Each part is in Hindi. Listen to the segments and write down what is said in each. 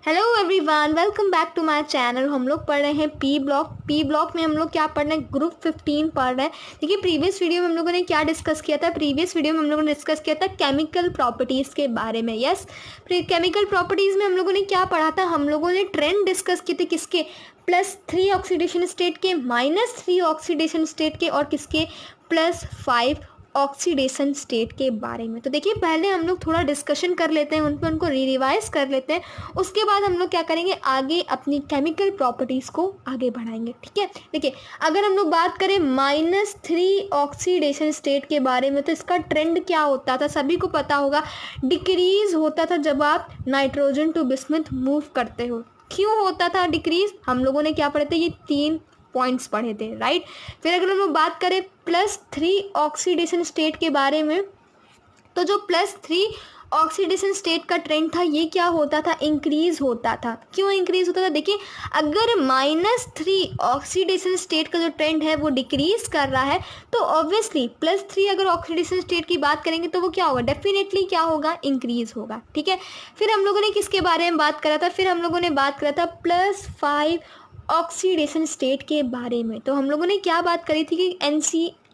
Hello everyone, welcome back to my channel. हम लोग पढ़ रहे हैं पी ब्लॉक में हम लोग क्या पढ़ रहे हैं, ग्रुप 15 पढ़ रहे हैं। देखिए प्रीवियस वीडियो में हम लोगों ने क्या डिस्कस किया था। प्रीवियस वीडियो में हम लोगों ने डिस्कस किया था केमिकल प्रॉपर्टीज़ के बारे में। यस, केमिकल प्रॉपर्टीज़ में हम लोगों ने क्या पढ़ा था, हम लोगों ने ट्रेंड डिस्कस किए थे किसके, +3 ऑक्सीडेशन स्टेट के, -3 ऑक्सीडेशन स्टेट के और किसके, +5 ऑक्सीडेशन स्टेट के बारे में। तो देखिए पहले हम लोग थोड़ा डिस्कशन कर लेते हैं, उनको रिवाइज कर लेते हैं। उसके बाद हम लोग क्या करेंगे, आगे अपनी केमिकल प्रॉपर्टीज़ को आगे बढ़ाएंगे। ठीक है, देखिए अगर हम लोग बात करें -3 ऑक्सीडेशन स्टेट के बारे में, तो इसका ट्रेंड क्या होता था, सभी को पता होगा, डिक्रीज होता था जब आप नाइट्रोजन टू बिस्मथ मूव करते हो। क्यों होता था डिक्रीज, हम लोगों ने क्या पढ़े थे, ये 3 पॉइंट्स पढ़े थे, राइट। फिर अगर हम लोग बात करें +3 ऑक्सीडेशन स्टेट के बारे में, तो जो +3 ऑक्सीडेशन स्टेट का ट्रेंड था, ये क्या होता था, इंक्रीज होता था। क्यों इंक्रीज होता था, देखिए अगर -3 ऑक्सीडेशन स्टेट का जो ट्रेंड है वो डिक्रीज कर रहा है, तो ऑब्वियसली +3 अगर ऑक्सीडेशन स्टेट की बात करेंगे तो वो क्या होगा, डेफिनेटली क्या होगा, इंक्रीज होगा। ठीक है, फिर हम लोगों ने किसके बारे में बात करा था, फिर हम लोगों ने बात करा था +5 ऑक्सीडेशन स्टेट के बारे में। तो हम लोगों ने क्या बात करी थी कि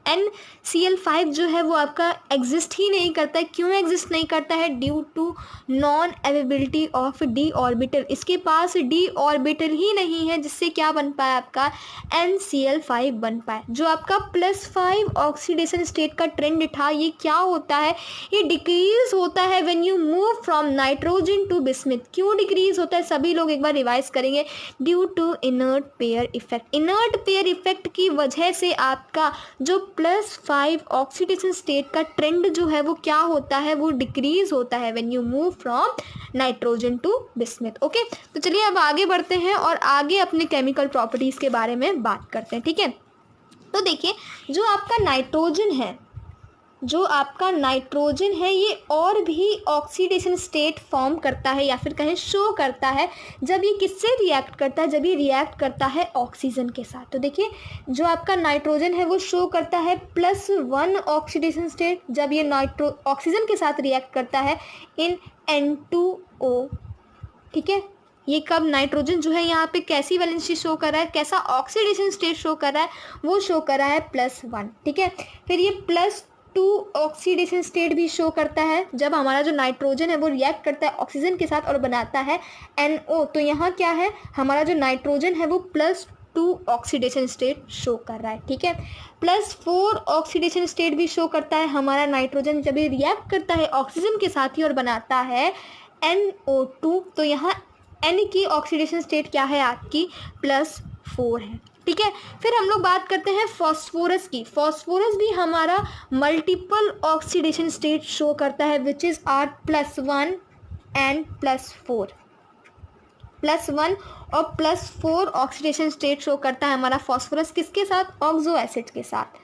NCl5 जो है वो आपका एग्जिस्ट ही नहीं करता है। क्यों एग्जिस्ट नहीं करता है, due to non availability of d orbital. इसके पास डी ऑर्बिटल ही नहीं है, जिससे क्या बन पाया आपका NCl5 बन पाए। जो आपका +5 ऑक्सीडेशन स्टेट का ट्रेंड था, ये क्या होता है, ये डिक्रीज होता है when you move from nitrogen to bismuth. क्यों डिक्रीज होता है, सभी लोग एक बार रिवाइज करेंगे, due to inert pair effect. Inert pair effect की वजह से आपका जो +5 ऑक्सीडेशन स्टेट का ट्रेंड जो है वो क्या होता है, वो डिक्रीज होता है when you move from nitrogen to bismuth. Okay, तो चलिए अब आगे बढ़ते हैं और आगे अपने केमिकल प्रॉपर्टीज़ के बारे में बात करते हैं। ठीक है, तो देखिए जो आपका नाइट्रोजन है ये और भी ऑक्सीडेशन स्टेट फॉर्म करता है, या फिर कहें शो करता है, जब ये किससे रिएक्ट करता है, जब ये रिएक्ट करता है ऑक्सीजन के साथ। तो देखिए जो आपका नाइट्रोजन है वो शो करता है +1 ऑक्सीडेशन स्टेट, जब ये ऑक्सीजन के साथ रिएक्ट करता है इन N2O। ठीक है, ये कब नाइट्रोजन जो है यहाँ पे कैसी वैलेंसी शो कर रहा है, कैसा ऑक्सीडेशन स्टेट शो कर रहा है, वो शो कर रहा है +1। ठीक है, फिर ये +2 ऑक्सीडेशन स्टेट भी शो करता है, जब हमारा जो नाइट्रोजन है वो रिएक्ट करता है ऑक्सीजन के साथ और बनाता है NO। तो यहाँ क्या है, हमारा जो नाइट्रोजन है वो +2 ऑक्सीडेशन स्टेट शो कर रहा है। ठीक है, +4 ऑक्सीडेशन स्टेट भी शो करता है हमारा नाइट्रोजन, जब ये रिएक्ट करता है ऑक्सीजन के साथ ही और बनाता है NO2। तो यहाँ N की ऑक्सीडेशन स्टेट क्या है आपकी, +4 है। ठीक है, फिर हम लोग बात करते हैं फॉस्फोरस की। फॉस्फोरस भी हमारा मल्टीपल ऑक्सीडेशन स्टेट शो करता है, विच इज़ आर +1 एंड +4। +1 और +4 ऑक्सीडेशन स्टेट शो करता है हमारा फॉस्फोरस, किसके साथ, ऑक्सो एसिड के साथ।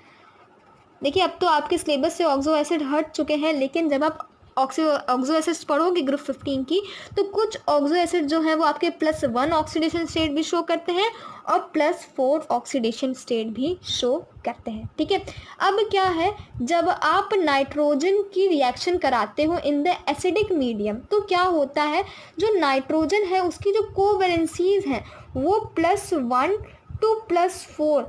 देखिए अब तो आपके सिलेबस से ऑक्सो एसिड हट चुके हैं, लेकिन जब आप ऑक्सो एसिड्स पढ़ोगे ग्रुप 15 की, तो कुछ ऑक्सो एसिड जो है वो आपके +1 ऑक्सीडेशन स्टेट भी शो करते हैं और +4 ऑक्सीडेशन स्टेट भी शो करते हैं। ठीक है, अब क्या है, जब आप नाइट्रोजन की रिएक्शन कराते हो इन द एसिडिक मीडियम, तो क्या होता है, जो नाइट्रोजन है उसकी जो कोवैलेंसीज हैं वो +1 to +4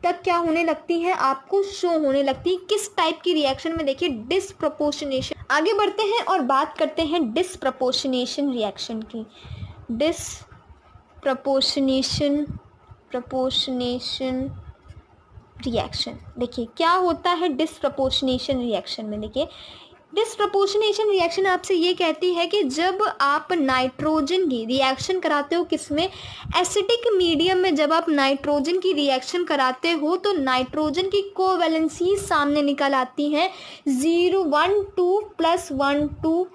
तक क्या होने लगती है, आपको शो होने लगती है। किस टाइप की रिएक्शन में, देखिए डिसप्रपोर्शनेशन। आगे बढ़ते हैं और बात करते हैं डिसप्रपोर्शनेशन रिएक्शन की। डिसप्रपोर्शनेशन रिएक्शन, देखिए क्या होता है डिसप्रपोर्शनेशन रिएक्शन में। देखिए डिसप्रपोर्शनेशन रिएक्शन आपसे ये कहती है कि जब आप नाइट्रोजन की रिएक्शन कराते हो, किसमें, एसिडिक मीडियम में, जब आप नाइट्रोजन की रिएक्शन कराते हो तो नाइट्रोजन की कोवैलेंसी सामने निकल आती हैं 0, 1, 2 +1, 2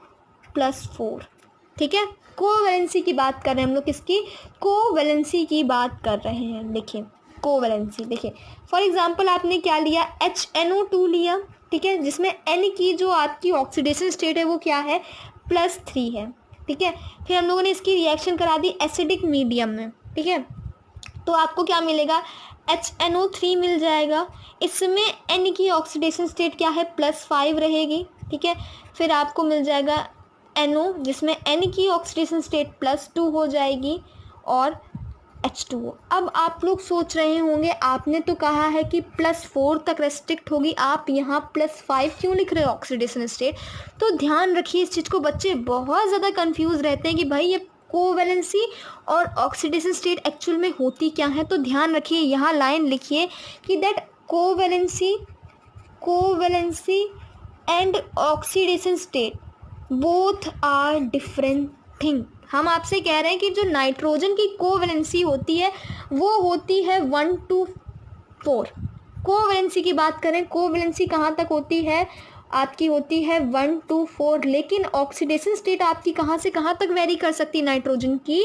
+4। ठीक है, कोवैलेंसी की बात कर रहे हैं हम लोग, किसकी, कोवैलेंसी की बात कर रहे हैं। देखिए कोवैलेंसी, देखिए फॉर एग्जांपल आपने क्या लिया, HNO2 लिया। ठीक है, जिसमें N की जो आपकी ऑक्सीडेशन स्टेट है वो क्या है, +3 है। ठीक है, फिर हम लोगों ने इसकी रिएक्शन करा दी एसिडिक मीडियम में। ठीक है, तो आपको क्या मिलेगा, HNO3 मिल जाएगा। इसमें N की ऑक्सीडेशन स्टेट क्या है, +5 रहेगी। ठीक है, फिर आपको मिल जाएगा NO जिसमें N की ऑक्सीडेशन स्टेट +2 हो जाएगी और H2O। अब आप लोग सोच रहे होंगे आपने तो कहा है कि +4 तक रेस्ट्रिक्ट होगी, आप यहाँ +5 क्यों लिख रहे हो ऑक्सीडेशन स्टेट। तो ध्यान रखिए इस चीज़ को, बच्चे बहुत ज़्यादा कंफ्यूज रहते हैं कि भाई ये कोवैलेंसी और ऑक्सीडेशन स्टेट एक्चुअल में होती क्या है। तो ध्यान रखिए, यहाँ लाइन लिखिए कि that covalency and oxidation state both are different thing. हम आपसे कह रहे हैं कि जो नाइट्रोजन की कोवैलेंसी होती है वो होती है 1 to 4। कोवैलेंसी की बात करें, कोवैलेंसी कहाँ तक होती है आपकी, होती है 1 to 4, लेकिन ऑक्सीडेशन स्टेट आपकी कहाँ से कहाँ तक वेरी कर सकती है नाइट्रोजन की,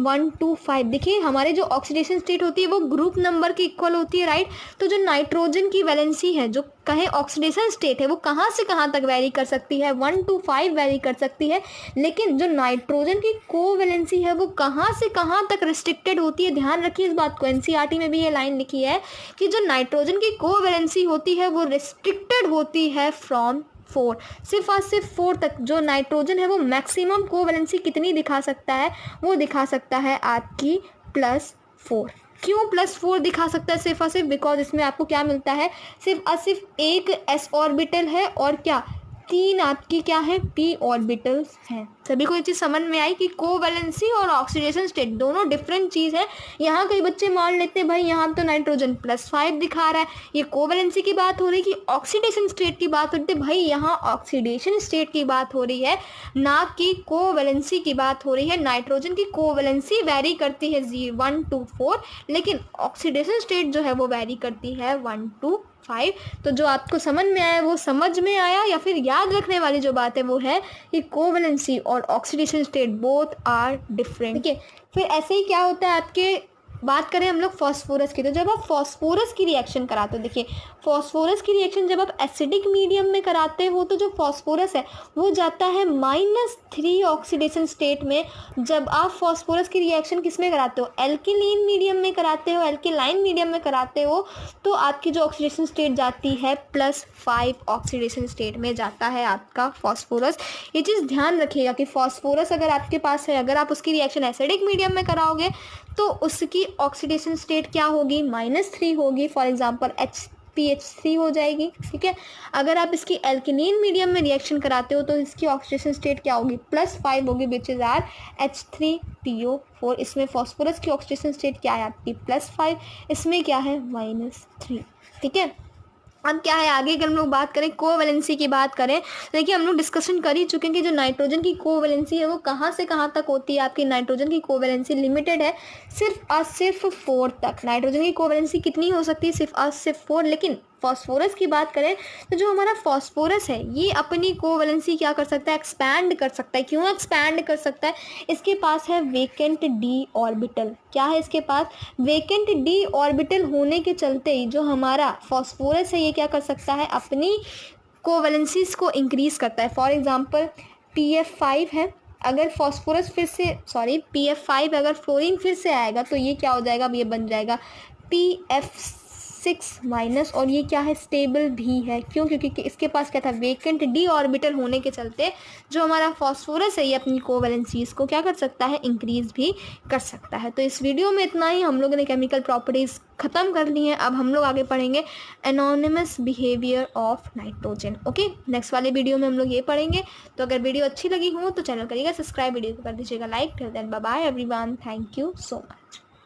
1 to 5। देखिए हमारे जो ऑक्सीडेशन स्टेट होती है वो ग्रुप नंबर की इक्वल होती है, राइट। तो जो नाइट्रोजन की वैलेंसी है, जो कहें ऑक्सीडेशन स्टेट है, वो कहाँ से कहाँ तक वेरी कर सकती है, 1 to 5 वेरी कर सकती है। लेकिन जो नाइट्रोजन की कोवैलेंसी है वो कहाँ से कहाँ तक रिस्ट्रिक्टेड होती है। ध्यान रखिए इस बात को, NCERT में भी ये लाइन लिखी है कि जो नाइट्रोजन की कोवैलेंसी होती है वो रिस्ट्रिक्टेड होती है फ्रॉम 4, सिर्फ और सिर्फ 4 तक। जो नाइट्रोजन है वो मैक्सिमम कोवैलेंसी कितनी दिखा सकता है, वो दिखा सकता है आपकी +4। क्यों +4 दिखा सकता है सिर्फ और सिर्फ, बिकॉज इसमें आपको क्या मिलता है, सिर्फ और सिर्फ एक s ऑर्बिटल है और क्या 3 आपकी क्या है p ऑर्बिटल्स हैं। सभी को ये चीज़ समझ में आई कि कोवैलेंसी और ऑक्सीडेशन स्टेट दोनों डिफरेंट चीज़ है। यहाँ कई बच्चे मान लेते हैं भाई यहाँ तो नाइट्रोजन +5 दिखा रहा है, ये कोवैलेंसी की बात हो रही है कि ऑक्सीडेशन स्टेट की बात हो रही है। भाई यहाँ ऑक्सीडेशन स्टेट की बात हो रही है, ना कि कोवैलेंसी की बात हो रही है। नाइट्रोजन की कोवैलेंसी वैरी करती है 1 to 4, लेकिन ऑक्सीडेशन स्टेट जो है वो वैरी करती है 1 to 5। तो जो आपको समझ में आया वो समझ में आया, या फिर याद रखने वाली जो बात है वो है कि कोवैलेंसी और oxidation state both are different. ठीक है, फिर ऐसे ही क्या होता है आपके, बात करें हम लोग फास्फोरस की। तो जब आप फास्फोरस की रिएक्शन कराते हो, देखिए फास्फोरस की रिएक्शन जब आप एसिडिक मीडियम में कराते हो तो जो फास्फोरस है वो जाता है -3 ऑक्सीडेशन स्टेट में। जब आप फास्फोरस की रिएक्शन किस में कराते हो, एल्किलीन मीडियम में कराते हो, एल्किलाइन मीडियम में कराते हो, तो आपकी जो ऑक्सीडेशन स्टेट जाती है +5 ऑक्सीडेशन स्टेट में जाता है आपका फास्फोरस। ये चीज़ ध्यान रखिएगा कि फास्फोरस अगर आपके पास है, अगर आप उसकी रिएक्शन एसिडिक मीडियम में कराओगे तो उसकी ऑक्सीडेशन स्टेट क्या होगी, -3 होगी। फॉर एग्जांपल HPH3 हो जाएगी। ठीक है, अगर आप इसकी एल्किलीन मीडियम में रिएक्शन कराते हो तो इसकी ऑक्सीडेशन स्टेट क्या होगी, +5 होगी, विच इज आर H3PO4। इसमें फास्फोरस की ऑक्सीडेशन स्टेट क्या है आपकी +5, इसमें क्या है -3। ठीक है, अब क्या है आगे अगर हम लोग बात करें कोवैलेंसी की बात करें, देखिए हम लोग डिस्कशन कर ही चुके हैं कि जो नाइट्रोजन की कोवैलेंसी है वो कहाँ से कहाँ तक होती है। आपकी नाइट्रोजन की कोवैलेंसी लिमिटेड है सिर्फ और सिर्फ 4 तक। नाइट्रोजन की कोवैलेंसी कितनी हो सकती है, सिर्फ और सिर्फ 4। लेकिन फास्फोरस की बात करें तो जो हमारा फास्फोरस है ये अपनी कोवैलेंसी क्या कर सकता है, एक्सपैंड कर सकता है। क्यों एक्सपैंड कर सकता है, इसके पास है वेकेंट d ऑर्बिटल। क्या है इसके पास, वेकेंट d ऑर्बिटल होने के चलते ही जो हमारा फास्फोरस है ये क्या कर सकता है, अपनी कोवैलेंसीज को इंक्रीज करता है। फॉर एग्जांपल PF5 है, अगर फास्फोरस फिर से PF5 अगर फ्लोरीन फिर से आएगा तो ये क्या हो जाएगा, अब ये बन जाएगा PF6- और ये क्या है, स्टेबल भी है। क्यों, क्योंकि इसके पास क्या था, वेकेंट d ऑर्बिटल होने के चलते जो हमारा फास्फोरस है ये अपनी कोवैलेंसीज को क्या कर सकता है, इंक्रीज भी कर सकता है। तो इस वीडियो में इतना ही, हम लोगों ने केमिकल प्रॉपर्टीज़ ख़त्म कर ली हैं। अब हम लोग आगे पढ़ेंगे anonymous behaviour of nitrogen. Okay, next वाले वीडियो में हम लोग ये पढ़ेंगे। तो अगर वीडियो अच्छी लगी हो तो चैनल करिएगा सब्सक्राइब, वीडियो को कर दीजिएगा लाइक। फिर then bye bye everyone, thank you so much.